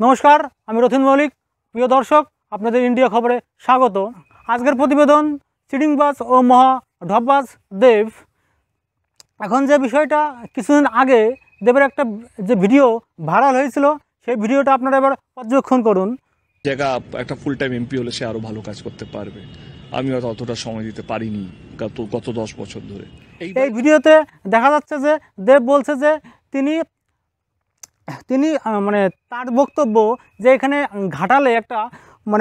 নমস্কার, আমি রথীন মৌলিক। প্রিয় দর্শক, আপনাদের ইন্ডিয়া খবরে স্বাগত। আজকের প্রতিবেদন চিটিংবাজ ও মহা ঢপবাজ দেব। এখন যে বিষয়টা, কিছুদিন আগে দেবের একটা যে ভিডিও ভাইরাল হয়েছিল, সেই ভিডিওটা আপনারা এবার পর্যবেক্ষণ করুন। জায়গা একটা ফুল টাইম এমপি হলে সে আরো ভালো কাজ করতে পারবে। আমি হয়তো অতটা সময় দিতে পারিনি গত 10 বছর ধরে। এই ভিডিওতে দেখা যাচ্ছে যে দেব বলছে যে তিনি মানে তার বক্তব্য যে এখানে ঘাটালে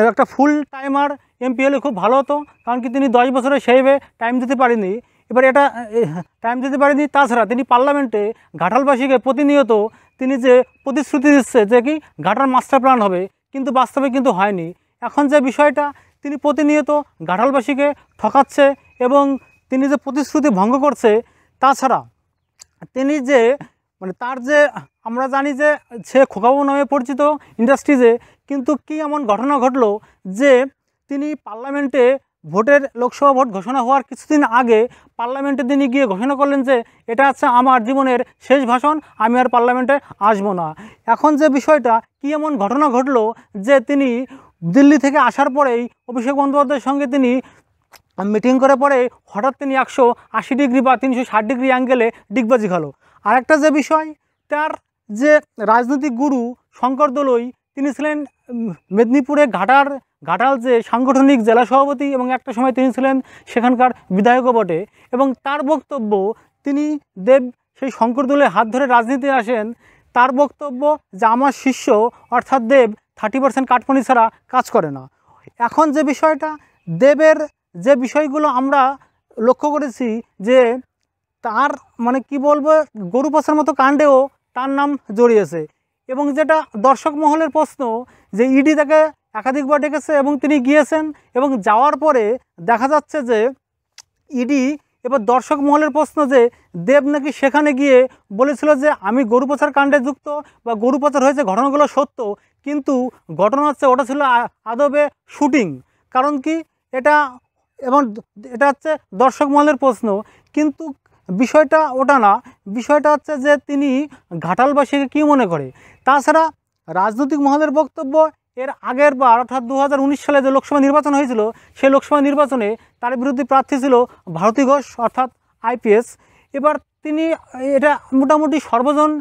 একটা ফুল টাইমার এমপি হলে খুব ভালো হতো, কারণ কি তিনি 10 বছরে সেইভাবে টাইম দিতে পারেনি। এবার এটা টাইম দিতে পারেনি, তাছাড়া তিনি পার্লামেন্টে ঘাটালবাসীকে প্রতিনিয়ত তিনি যে প্রতিশ্রুতি দিচ্ছে যে কি ঘাটাল মাস্টার প্ল্যান হবে, কিন্তু বাস্তবে কিন্তু হয়নি। এখন যে বিষয়টা, তিনি প্রতিনিয়ত ঘাটালবাসীকে ঠকাচ্ছে এবং তিনি যে প্রতিশ্রুতি ভঙ্গ করছে, তাছাড়া তিনি যে তার যে আমরা জানি যে সে খোকাবু নামে পরিচিত ইন্ডাস্ট্রিজে, কিন্তু কি এমন ঘটনা ঘটলো যে তিনি পার্লামেন্টে লোকসভা ভোট ঘোষণা হওয়ার কিছুদিন আগে পার্লামেন্টে তিনি গিয়ে ঘোষণা করলেন যে এটা হচ্ছে আমার জীবনের শেষ ভাষণ, আমি আর পার্লামেন্টে আসবো না। এখন যে বিষয়টা, কি এমন ঘটনা ঘটলো যে তিনি দিল্লি থেকে আসার পরেই অভিষেক বন্দ্যোপাধ্যায়ের সঙ্গে তিনি মিটিং করে পরে হঠাৎ তিনি 180 ডিগ্রি বা 360 ডিগ্রি অ্যাঙ্গেলে ডিগবাজি খেলো। আরেকটা যে বিষয়, তার যে রাজনৈতিক গুরু শঙ্কর দলুই, তিনি ছিলেন মেদিনীপুরে ঘাটাল যে সাংগঠনিক জেলা সভাপতি এবং একটা সময় তিনি ছিলেন সেখানকার বিধায়কও বটে। এবং তার বক্তব্য, তিনি দেব সেই শঙ্কর দলের হাত ধরে রাজনীতি আসেন। তার বক্তব্য যে আমার শিষ্য অর্থাৎ দেব 30% কাটমানি ছাড়া কাজ করে না। এখন যে বিষয়টা, দেবের যে বিষয়গুলো আমরা লক্ষ্য করেছি যে তার কি বলবো, গরু পাচার মতো কাণ্ডেও তার নাম জড়িয়েছে। এবং যেটা দর্শক মহলের প্রশ্ন, যে ইডি তাকে একাধিকবার ডেকেছে এবং তিনি গিয়েছেন, এবং যাওয়ার পরে দেখা যাচ্ছে যে ইডি, এবার দর্শক মহলের প্রশ্ন যে দেব নাকি সেখানে গিয়ে বলেছিল যে আমি গরু পাচার কাণ্ডে যুক্ত বা গরু পাচার হয়েছে, ঘটনাগুলো সত্য, কিন্তু ঘটনা হচ্ছে ওটা ছিল আদবে শুটিং। কারণ কি এটা, এবং এটা হচ্ছে দর্শক মহলের প্রশ্ন, কিন্তু বিষয়টা ওটা না। বিষয়টা হচ্ছে যে তিনি ঘাটালবাসীকে কী মনে করে। তাছাড়া রাজনৈতিক মহলের বক্তব্য, এর আগের বার অর্থাৎ 2019 সালে যে লোকসভা নির্বাচন হয়েছিল, সেই লোকসভা নির্বাচনে তার বিরুদ্ধে প্রার্থী ছিল ভারতী ঘোষ অর্থাৎ আইপিএস। এবার তিনি, এটা মোটামুটি সর্বজন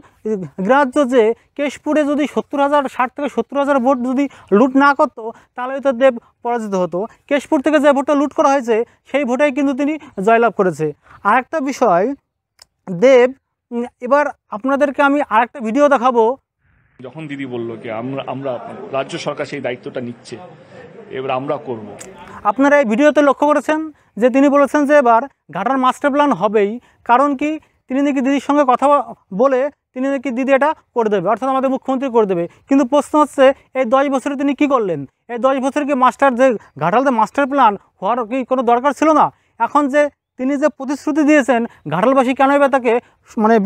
গ্রাহ্য যে কেশপুরে যদি 60 থেকে 70,000 ভোট যদি লুট না করতো, তাহলে হয়তো দেব পরাজিত হতো। কেশপুর থেকে যে ভোটটা লুট করা হয়েছে, সেই ভোটেই কিন্তু তিনি জয়লাভ করেছে। আরেকটা বিষয়, দেব, এবার আপনাদেরকে আমি আরেকটা ভিডিও দেখাবো। যখন দিদি বলল যে আমরা রাজ্য সরকার সেই দায়িত্বটা নিচ্ছে, এবার আমরা করব। আপনারা এই ভিডিওতে লক্ষ্য করেছেন যে তিনি বলেছেন যে এবার ঘাটাল মাস্টার প্ল্যান হবেই। কারণ কি, তিনি নাকি দিদির সঙ্গে কথা বলে তিনি নাকি দিদি এটা করে দেবে, অর্থাৎ আমাদের মুখ্যমন্ত্রী করে দেবে। কিন্তু প্রশ্ন হচ্ছে, এই 10 বছরে তিনি কি করলেন? এই 10 বছরে কি ঘাটালতে মাস্টার প্ল্যান হওয়ার কি কোনো দরকার ছিল না? এখন যে তিনি যে প্রতিশ্রুতি দিয়েছেন, ঘাটালবাসী কেন এবার তাকে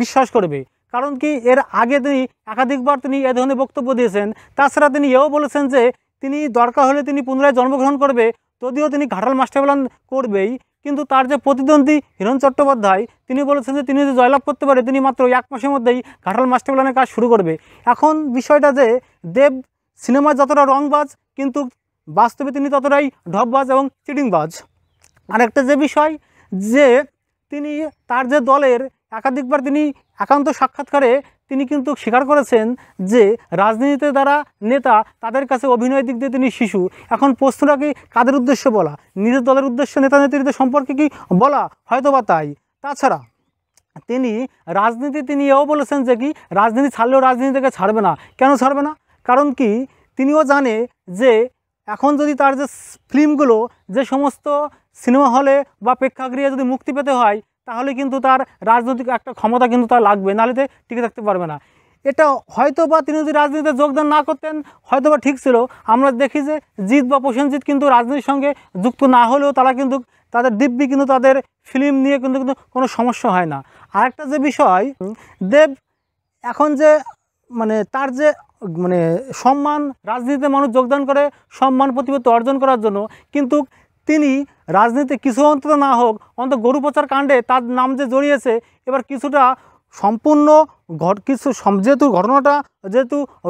বিশ্বাস করবে? কারণ কি, এর আগে তিনি একাধিকবার তিনি এ ধরনের বক্তব্য দিয়েছেন। তাছাড়া তিনি এও বলেছেন যে তিনি দরকার হলে তিনি পুনরায় জন্মগ্রহণ করবে, যদিও তিনি ঘাটাল মাস্টার প্ল্যান করবেই। কিন্তু তার যে প্রতিদ্বন্দ্বী হিরণ চট্টোপাধ্যায়, তিনি বলেছেন যে তিনি যদি জয়লাভ করতে পারে, তিনি মাত্র 1 মাসের মধ্যেই ঘাটাল মাস্টার প্ল্যানের কাজ শুরু করবে। এখন বিষয়টা যে দেব সিনেমায় যতটা রংবাজ, কিন্তু বাস্তবে তিনি ততটাই ঢপবাজ এবং চিটিংবাজ। আরেকটা যে বিষয়, যে তিনি তার যে দলের একাধিকবার তিনি একান্ত সাক্ষাৎকারে তিনি কিন্তু স্বীকার করেছেন যে রাজনীতিতে যারা নেতা, তাদের কাছে অভিনয়ের দিক দিয়ে তিনি শিশু। এখন প্রশ্নটা কি, কাদের উদ্দেশ্যে বলা? নিজের দলের উদ্দেশ্যে নেতা নেত্রীদের সম্পর্কে কি বলা? হয়তো বা তাই। তাছাড়া তিনি তিনি এও বলেছেন যে কি রাজনীতি ছাড়লেও রাজনীতি থেকে ছাড়বে না। কেন ছাড়বে না? কারণ কি, তিনিও জানে যে এখন যদি তার যে ফিল্মগুলো যে সমস্ত সিনেমা হলে বা প্রেক্ষাগৃহে যদি মুক্তি পেতে হয়, তাহলে কিন্তু তার রাজনৈতিক একটা ক্ষমতা কিন্তু তার লাগবে, নাহলে টিকে থাকতে পারবে না। এটা হয়তো বা তিনি যদি রাজনীতিতে যোগদান না করতেন, হয়তো বা ঠিক ছিল। আমরা দেখি যে জিৎ বা প্রসেনজিৎ কিন্তু রাজনীতির সঙ্গে যুক্ত না হলেও তারা কিন্তু তাদের দিব্যি কিন্তু তাদের ফিল্ম নিয়ে কিন্তু কোনো সমস্যা হয় না। আরেকটা যে বিষয়, দেব এখন যে তার যে সম্মান, রাজনীতিতে মানুষ যোগদান করে সম্মান প্রতিপত্তি অর্জন করার জন্য, কিন্তু তিনি রাজনীতি কিছু অন্তত না হোক, অন্তত গরু পাচার কাণ্ডে তার নাম যে জড়িয়েছে, এবার কিছুটা সম্পূর্ণ যেহেতু ঘটনাটা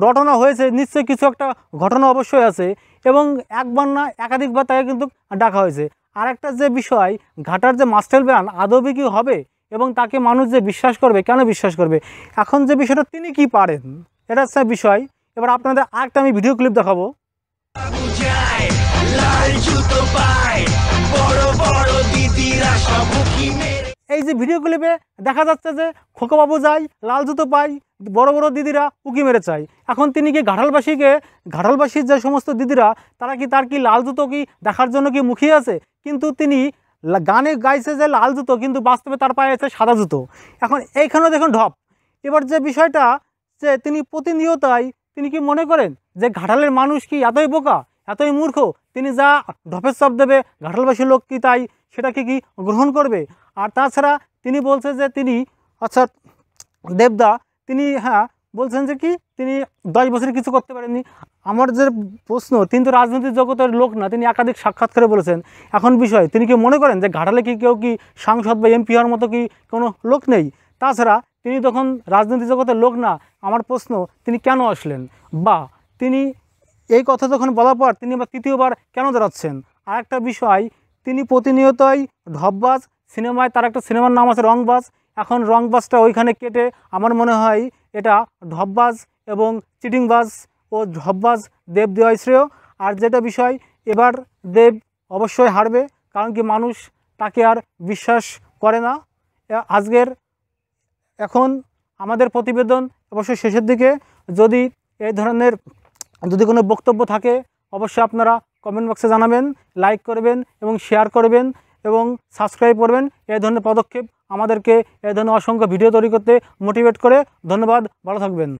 রটনা হয়েছে, নিশ্চয়ই কিছু একটা ঘটনা অবশ্যই আছে, এবং একবার না একাধিকবার তাকে কিন্তু ডাকা হয়েছে। আর একটা যে বিষয়, ঘাটার যে মাস্টার প্ল্যান আদৌ কি হবে এবং তাকে মানুষ যে বিশ্বাস করবে, কেন বিশ্বাস করবে, এখন যে বিষয়টা তিনি কি পারেন, এটা হচ্ছে বিষয়। এবার আপনাদের আরেকটা আমি ভিডিও ক্লিপ দেখাবো। এই যে ভিডিও ক্লিপে দেখা যাচ্ছে যে খোকাবাবু যায়, লাল জুতো পায়, বড় বড় দিদিরা উকি মেরে চায়। এখন তিনি কি ঘাটালবাসীর যে সমস্ত দিদিরা, তারা কি তার কি লাল জুতো কি দেখার জন্য কি মুখিয়ে আছে? কিন্তু তিনি গানে গাইছে যে লাল জুতো, কিন্তু বাস্তবে তার পায়ে আছে সাদা জুতো। এখন এইখানেও দেখুন ঢপ। এবার যে বিষয়টা, যে তিনি প্রতিনিয়তই তিনি কি মনে করেন যে ঘাটালের মানুষ কি এতই বোকা, এতই মূর্খ, তিনি যা ঢপের চাপ দেবে ঘাটালবাসীর লোক কি তাই সেটাকে কি গ্রহণ করবে? আর তাছাড়া তিনি বলছে যে তিনি, আচ্ছা দেবদা, তিনি বলছেন যে কি তিনি 10 বছরে কিছু করতে পারেননি। আমার যে প্রশ্ন, তিনি তো রাজনৈতিক জগতের লোক না, তিনি একাধিক সাক্ষাৎকারে বলেছেন। এখন বিষয়, তিনি কি মনে করেন যে ঘাটালে কি কেউ কি সাংসদ বা এমপি হওয়ার মতো কি কোনো লোক নেই? তাছাড়া তিনি তখন রাজনৈতিক জগতের লোক না, আমার প্রশ্ন তিনি কেন আসলেন? বা তিনি এই কথা যখন বলার পর তিনি আবার তৃতীয়বার কেন দাঁড়াচ্ছেন? আর একটা বিষয়, তিনি প্রতিনিয়তই ঢপবাজ, সিনেমায় তার একটা সিনেমার নাম আছে রংবাজ, এখন রংবাজটা ওইখানে কেটে আমার মনে হয় এটা ঢপবাজ এবং চিটিংবাজ ও ঢপবাজ দেব দেওয়াই শ্রেয়। আর যেটা বিষয়, এবার দেব অবশ্যই হারবে, কারণ কি মানুষ তাকে আর বিশ্বাস করে না। এখন আমাদের প্রতিবেদন অবশ্যই শেষের দিকে। যদি এই ধরনের কোনো বক্তব্য থাকে অবশ্যই আপনারা কমেন্ট বক্সে জানাবেন, লাইক করবেন এবং শেয়ার করবেন এবং সাবস্ক্রাইব করবেন। এই ধরনের পদক্ষেপ আমাদেরকে এই ধরনের অসংখ্য ভিডিও তৈরি করতে মোটিভেট করে। ধন্যবাদ, ভালো থাকবেন।